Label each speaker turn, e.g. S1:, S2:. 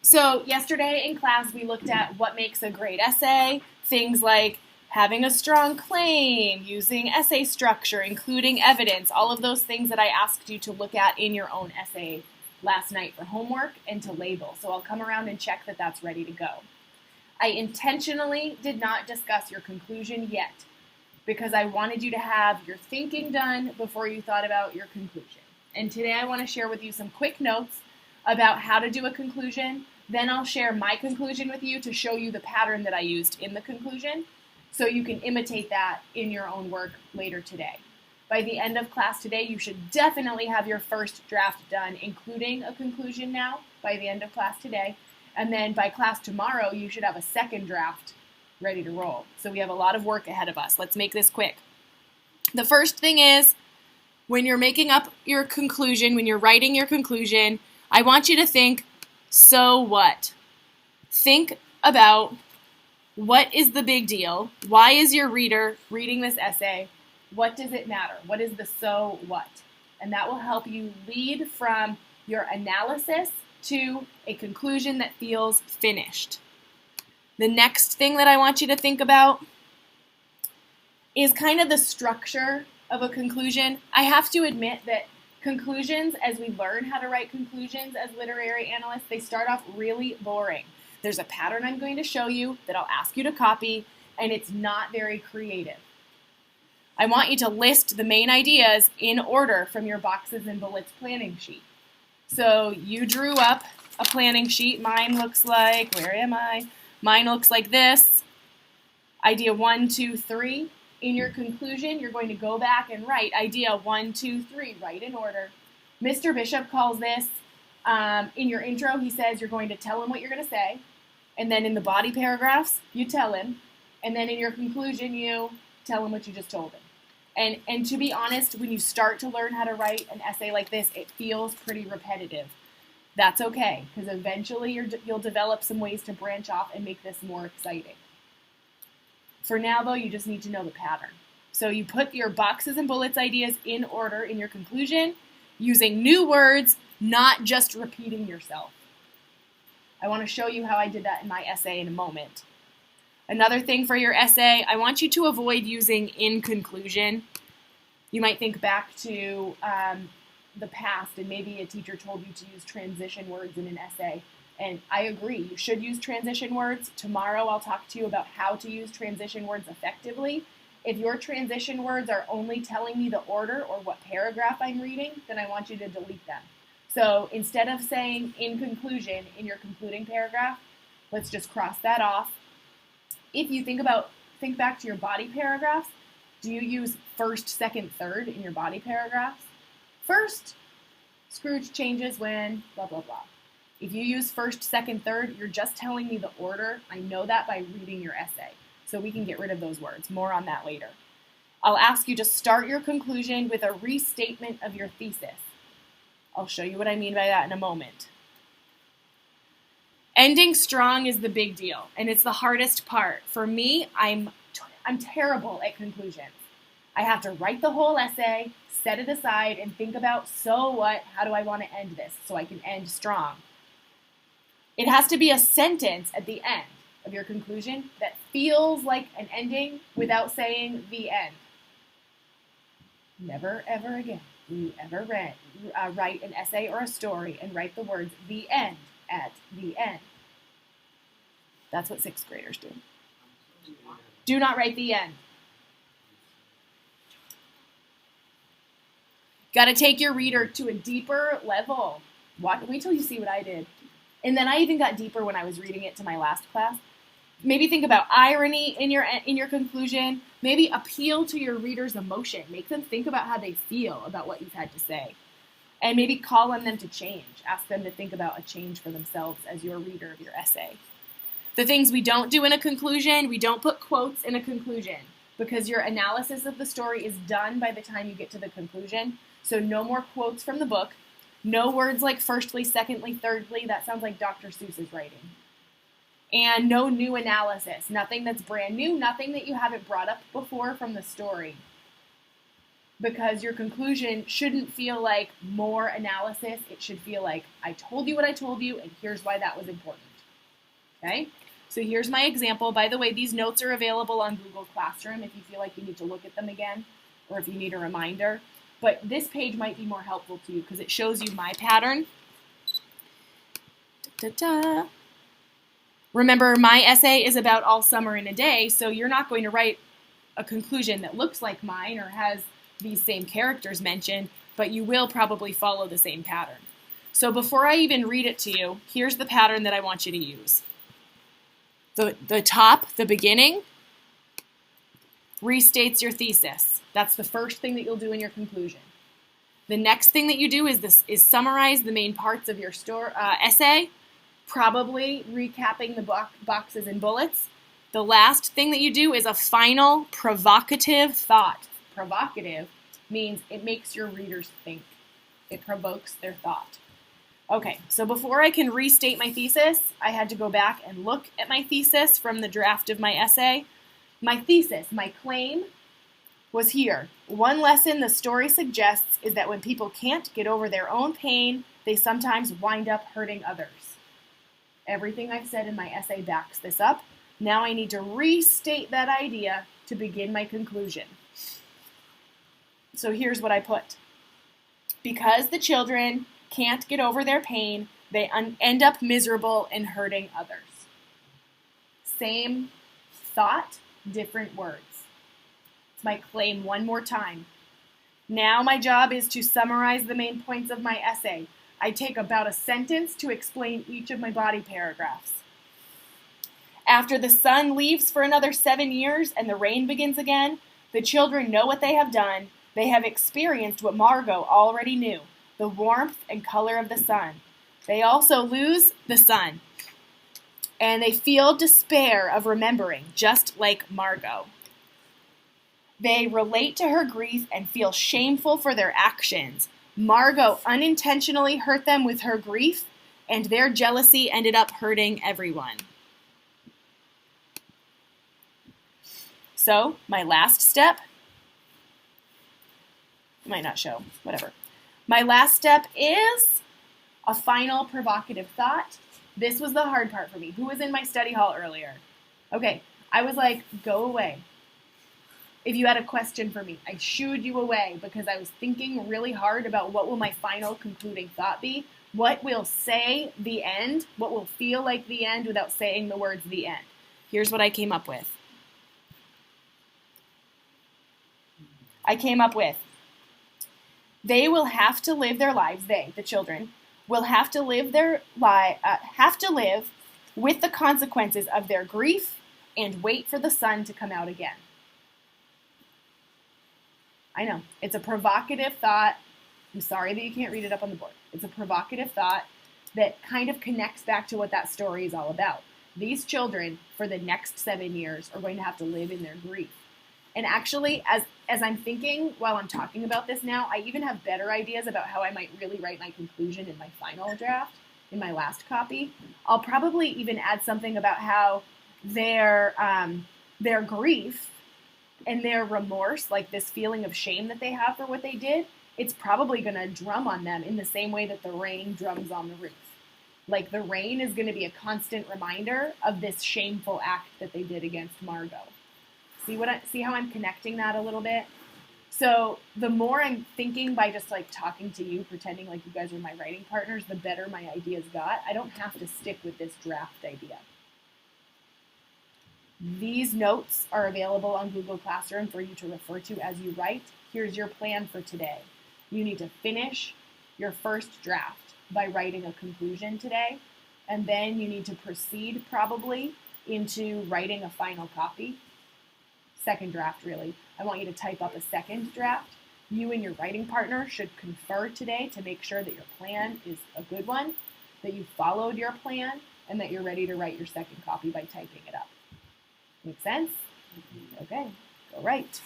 S1: So yesterday in class we looked at what makes a great essay, things like having a strong claim, using essay structure, including evidence, all of those things that I asked you to look at in your own essay last night for homework and to label. So I'll come around and check that that's ready to go. I intentionally did not discuss your conclusion yet because I wanted you to have your thinking done before you thought about your conclusion. And today I want to share with you some quick notes about how to do a conclusion. Then I'll share my conclusion with you to show you the pattern that I used in the conclusion so you can imitate that in your own work later today. By the end of class today, you should definitely have your first draft done, including a conclusion now, by the end of class today. And then by class tomorrow, you should have a second draft ready to roll. So we have a lot of work ahead of us. Let's make this quick. The first thing is, when you're making up your conclusion, when you're writing your conclusion, I want you to think, so what? Think about what is the big deal? Why is your reader reading this essay? What does it matter? What is the so what? And that will help you lead from your analysis to a conclusion that feels finished. The next thing that I want you to think about is kind of the structure of a conclusion. I have to admit that conclusions, as we learn how to write conclusions as literary analysts, they start off really boring. There's a pattern I'm going to show you that I'll ask you to copy, and it's not very creative. I want you to list the main ideas in order from your boxes and bullets planning sheet. So you drew up a planning sheet. Mine looks like, where am I? Mine looks like this. Idea 1, 2, 3. In your conclusion, you're going to go back and write idea 1, 2, 3, right in order. Mr. Bishop calls this, in your intro, he says you're going to tell him what you're going to say. And then in the body paragraphs, you tell him. And then in your conclusion, you tell him what you just told him. And to be honest, when you start to learn how to write an essay like this, it feels pretty repetitive. That's okay, because eventually you'll develop some ways to branch off and make this more exciting. For now, though, you just need to know the pattern. So you put your boxes and bullets ideas in order in your conclusion, using new words, not just repeating yourself. I want to show you how I did that in my essay in a moment. Another thing for your essay, I want you to avoid using in conclusion. You might think back to the past, and maybe a teacher told you to use transition words in an essay. And I agree, you should use transition words. Tomorrow I'll talk to you about how to use transition words effectively. If your transition words are only telling me the order or what paragraph I'm reading, then I want you to delete them. So instead of saying in conclusion in your concluding paragraph, let's just cross that off. If you think back to your body paragraphs, do you use first, second, third in your body paragraphs? First, Scrooge changes when blah, blah, blah. If you use first, second, third, you're just telling me the order. I know that by reading your essay. So we can get rid of those words. More on that later. I'll ask you to start your conclusion with a restatement of your thesis. I'll show you what I mean by that in a moment. Ending strong is the big deal, and it's the hardest part. For me, I'm terrible at conclusions. I have to write the whole essay, set it aside, and think about, so what? How do I want to end this so I can end strong? It has to be a sentence at the end of your conclusion that feels like an ending without saying the end. Never, ever again will you ever write an essay or a story and write the words the end at the end. That's what sixth graders do. Do not write the end. Got to take your reader to a deeper level. Wait till you see what I did. And then I even got deeper when I was reading it to my last class. Maybe think about irony in your conclusion. Maybe appeal to your reader's emotion. Make them think about how they feel about what you've had to say. And maybe call on them to change. Ask them to think about a change for themselves as your reader of your essay. The things we don't do in a conclusion, we don't put quotes in a conclusion because your analysis of the story is done by the time you get to the conclusion. So no more quotes from the book. No words like firstly, secondly, thirdly. That sounds like Dr. Seuss's writing. And no new analysis. Nothing that's brand new. Nothing that you haven't brought up before from the story. because your conclusion shouldn't feel like more analysis. It should feel like, I told you what I told you, and here's why that was important. Okay? So here's my example. By the way, these notes are available on Google Classroom if you feel like you need to look at them again, or if you need a reminder. But this page might be more helpful to you because it shows you my pattern. Da-da-da. Remember, my essay is about all summer in a day, so you're not going to write a conclusion that looks like mine or has these same characters mentioned, but you will probably follow the same pattern. So before I even read it to you, here's the pattern that I want you to use. The top, the beginning, restates your thesis. That's the first thing that you'll do in your conclusion. The next thing that you do is summarize the main parts of your essay, probably recapping the boxes and bullets. The last thing that you do is a final provocative thought. Provocative means it makes your readers think. It provokes their thought. Okay, so before I can restate my thesis, I had to go back and look at my thesis from the draft of my essay. My thesis, my claim, was here. One lesson the story suggests is that when people can't get over their own pain, they sometimes wind up hurting others. Everything I've said in my essay backs this up. Now I need to restate that idea to begin my conclusion. So here's what I put. Because the children can't get over their pain, they end up miserable and hurting others. Same thought, different words. It's my claim one more time. Now my job is to summarize the main points of my essay. I take about a sentence to explain each of my body paragraphs. After the sun leaves for another 7 years and the rain begins again, the children know what they have done. They have experienced what Margot already knew, the warmth and color of the sun. They also lose the sun, and they feel despair of remembering, just like Margot. They relate to her grief and feel shameful for their actions. Margot unintentionally hurt them with her grief, and their jealousy ended up hurting everyone. So, my last step, might not show, whatever. My last step is a final provocative thought. This was the hard part for me. Who was in my study hall earlier? Okay, I was like, go away. If you had a question for me, I shooed you away because I was thinking really hard about what will my final concluding thought be. What will say the end? What will feel like the end without saying the words the end? Here's what I came up with. They will have to live their lives, the children, will have to live with the consequences of their grief and wait for the sun to come out again. I know, it's a provocative thought. I'm sorry that you can't read it up on the board. It's a provocative thought that kind of connects back to what that story is all about. These children, for the next 7 years, are going to have to live in their grief. And actually, as I'm thinking while I'm talking about this now, I even have better ideas about how I might really write my conclusion in my final draft, in my last copy. I'll probably even add something about how their grief and their remorse, like this feeling of shame that they have for what they did, it's probably going to drum on them in the same way that the rain drums on the roof. Like the rain is going to be a constant reminder of this shameful act that they did against Margot. See how I'm connecting that a little bit? So the more I'm thinking by just like talking to you, pretending like you guys are my writing partners, the better my ideas got. I don't have to stick with this draft idea. These notes are available on Google Classroom for you to refer to as you write. Here's your plan for today. You need to finish your first draft by writing a conclusion today, and then you need to proceed probably into writing a final copy. Second draft, really. I want you to type up a second draft. You and your writing partner should confer today to make sure that your plan is a good one, that you followed your plan, and that you're ready to write your second copy by typing it up. Make sense? Okay, go write.